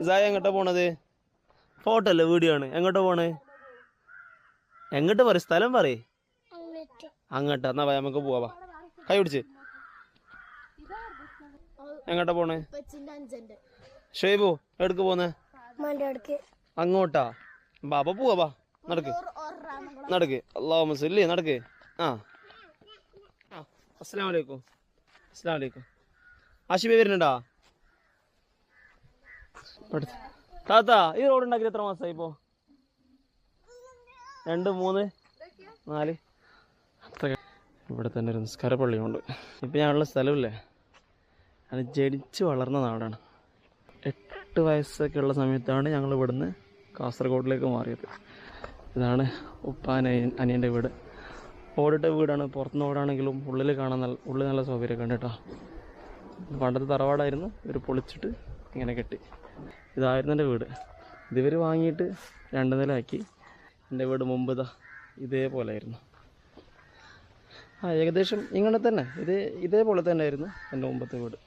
സായ എങ്ങോട്ടാ പോണത്? ഫോട്ടോ അല്ലേ, വീഡിയോ ആണ്. എങ്ങോട്ടാ പോണ്? എങ്ങോട്ട് പറ, സ്ഥലം പറയേ. അങ്ങോട്ടാ, എന്നാ നമുക്ക് പോവാ. കൈ പിടിച്ച്. എങ്ങോട്ടാ പോണ്? ഷേബു എവിടക്ക് പോന്നെ? അങ്ങോട്ടാ. ബാബ പോവാ, നടക്ക് നടക്ക്. അല്ലാഹുമ്മ സല്ലി, നടക്ക്. അസ്സലാമു അലൈക്കും. അസ്സലാമു അലൈക്കും. ആഷിബ വരുന്നുണ്ടാ? താത്ത, ഈ റോഡ് ഉണ്ടാക്കിയിട്ട് എത്ര മാസമായി ഇപ്പോ? 2, 3, 4. ഇവിടെ തന്നെ ഒരു നിസ്കാര പള്ളിയുണ്ട്. ഇപ്പം ഞാനുള്ള സ്ഥലമില്ലേ, അത് ജനിച്ച് വളർന്ന നാടാണ്. 8 വയസ്സൊക്കെ ഉള്ള സമയത്താണ് ഞങ്ങൾ ഇവിടുന്ന് കാസർഗോഡിലേക്ക് മാറിയത്. ഇതാണ് അനിയൻ്റെ വീട്. ഓടിട്ട വീടാണ്. പുറത്തുനിന്ന് ഓടാണെങ്കിലും ഉള്ളിൽ കാണാൻ ഉള്ളിൽ നല്ല സൗകര്യമൊക്കെ ഉണ്ട് കേട്ടോ. പണ്ടത്തെ തറവാടായിരുന്നു, ഇവർ പൊളിച്ചിട്ട് ഇങ്ങനെ കെട്ടി. ഇതായിരുന്നു എൻ്റെ വീട്. ഇതിവർ വാങ്ങിയിട്ട് 2 നിലയാക്കി. എൻ്റെ വീട് മുമ്പ് ഇതേപോലെ ആയിരുന്നു. ഏകദേശം ഇങ്ങനെ തന്നെ ഇതേപോലെ തന്നെ ആയിരുന്നു എൻ്റെ മുമ്പത്തെ വീട്.